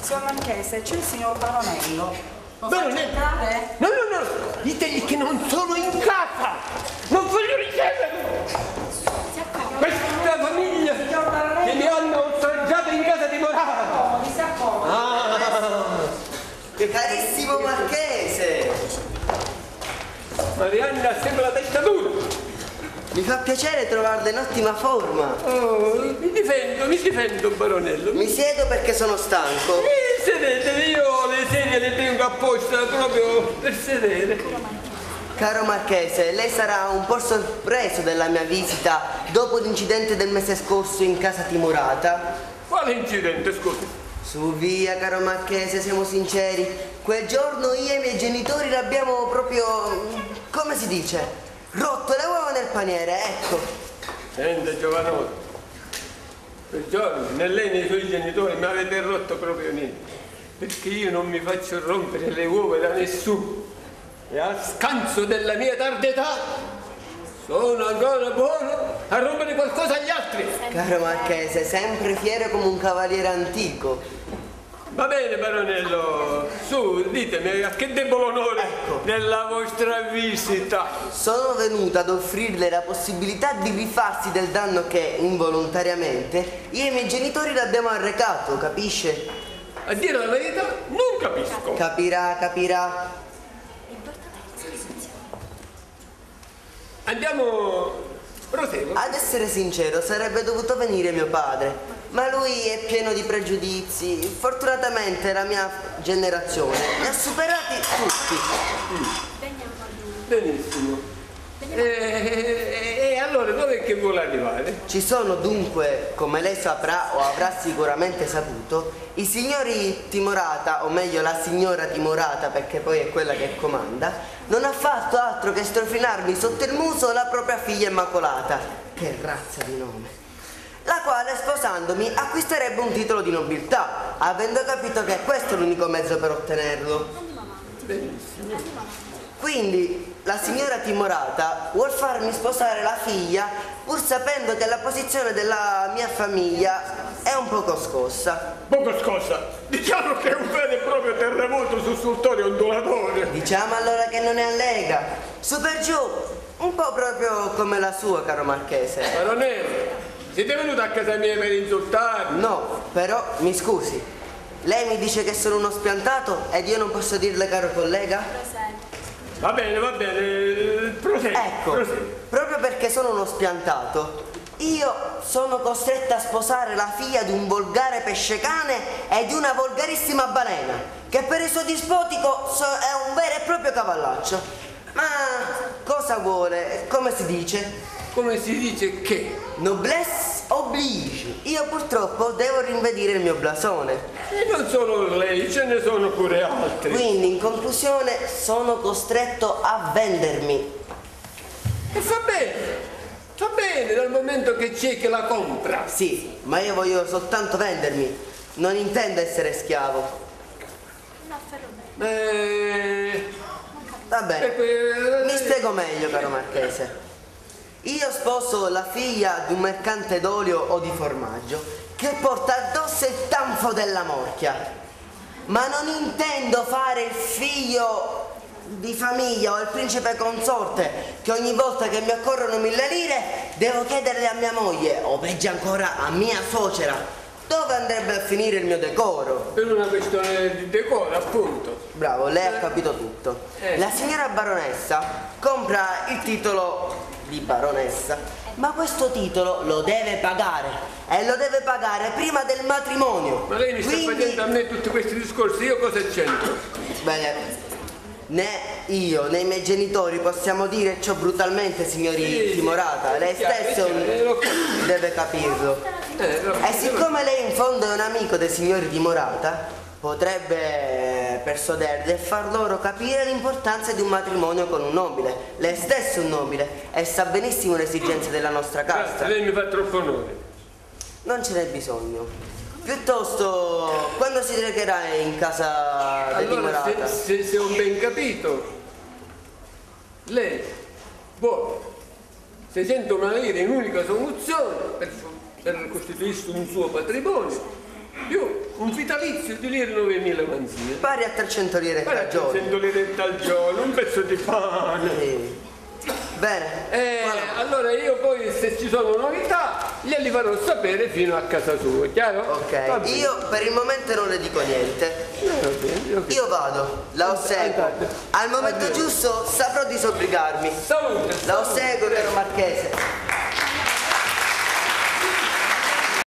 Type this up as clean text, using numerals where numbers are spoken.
Signor Marchese, c'è il signor Baronello. Lo faccio Baronello? entrare? No, ditegli che non sono in casa! Non voglio riceverlo! Questa famiglia che mi hanno oltraggiato in casa dimorata! Si accomodi. Carissimo Marchese! Marianna sembra la testa dura! Mi fa piacere trovarla in ottima forma. Oh, mi difendo, Baronello. Mi siedo perché sono stanco. Sedete, io le sedie le tengo apposta proprio per sedere. Caro Marchese, lei sarà un po' sorpreso della mia visita dopo l'incidente del mese scorso in casa timorata. Quale incidente, scusi? Su via, caro Marchese, siamo sinceri. Quel giorno io e i miei genitori l'abbiamo proprio, come si dice, rotto le uova nel paniere, ecco. Senta, giovanotto, quel giorno né lei né i suoi genitori mi avete rotto proprio niente, perché io non mi faccio rompere le uova da nessuno e a scanso della mia tarda età sono ancora buono a rompere qualcosa agli altri. Caro Marchese, sempre fiero come un cavaliere antico. Va bene, Baronello, su, ditemi a che debbo l'onore della vostra visita. Sono venuta ad offrirle la possibilità di rifarsi del danno che involontariamente io e i miei genitori le abbiamo arrecato, capisce? A dire la verità, non capisco. Capirà. Andiamo, proseguo. Ad essere sincero, sarebbe dovuto venire mio padre. Ma lui è pieno di pregiudizi. Fortunatamente la mia generazione li ha superati tutti. Benissimo. E allora dove è che vuole arrivare? Ci sono dunque, come lei saprà o avrà sicuramente saputo, i signori Timorata, o meglio la signora Timorata, perché poi è quella che comanda, non ha fatto altro che strofinarmi sotto il muso la propria figlia immacolata. Che razza di nome! La quale, sposandomi, acquisterebbe un titolo di nobiltà, avendo capito che questo è l'unico mezzo per ottenerlo. Benissimo. Quindi la signora Timorata vuol farmi sposare la figlia, pur sapendo che la posizione della mia famiglia è un poco scossa. Poco scossa. Diciamo che è un vero e proprio terremoto sussultorio ondulatore. Diciamo allora che non è allega. Su per giù, un po' proprio come la sua, caro Marchese. Baronello, siete venuti a casa mia per insultarmi? No, però mi scusi. Lei mi dice che sono uno spiantato ed io non posso dirle, caro collega? Va bene, prosegui. Ecco, proprio perché sono uno spiantato, io sono costretta a sposare la figlia di un volgare pescecane e di una volgarissima balena, che per il suo dispotico è un vero e proprio cavallaccio. Ma cosa vuole? Come si dice? Come si dice che? Noblesse oblige. Io purtroppo devo rinvedire il mio blasone. E non solo lei, ce ne sono pure altri. Quindi, in conclusione, sono costretto a vendermi. E fa bene dal momento che c'è che la compra. Sì, ma io voglio soltanto vendermi. Non intendo essere schiavo. Va bene, mi spiego meglio, caro Marchese. Io sposo la figlia di un mercante d'olio o di formaggio che porta addosso il tanfo della morchia, ma non intendo fare il figlio di famiglia o il principe consorte che ogni volta che mi occorrono 1000 lire devo chiederle a mia moglie o peggio ancora a mia suocera dove andrebbe a finire il mio decoro. Per una questione di decoro, appunto. Bravo, lei ha capito tutto. La signora baronessa compra il titolo di baronessa, ma questo titolo lo deve pagare e lo deve pagare prima del matrimonio. Ma lei mi sta facendo a me tutti questi discorsi, io cosa c'entro? Bene, né io né i miei genitori possiamo dire ciò brutalmente, signori Timorata. Lei stesso deve capirlo. E siccome lei in fondo è un amico dei signori Timorata, potrebbe persuaderli e far loro capire l'importanza di un matrimonio con un nobile. Lei stesso è un nobile e sa benissimo le esigenze della nostra casta. Lei mi fa troppo onore. Non ce n'è bisogno. Piuttosto, quando si recherà in casa di Timorata? Allora, se ho ben capito, lei vuole 600.000 lire in unica soluzione per costituirsi un suo patrimonio più un vitalizio di lire 9.000 manzine. Pari a 300 lire al giorno. 300 lire al giorno, un pezzo di pane. Sì. Bene. Allora io poi se ci sono novità glieli farò sapere fino a casa sua, chiaro? Ok, io per il momento non le dico niente. Io vado, la osseguo. Al momento giusto saprò disobbligarmi. Salute. La osseguo, caro marchese.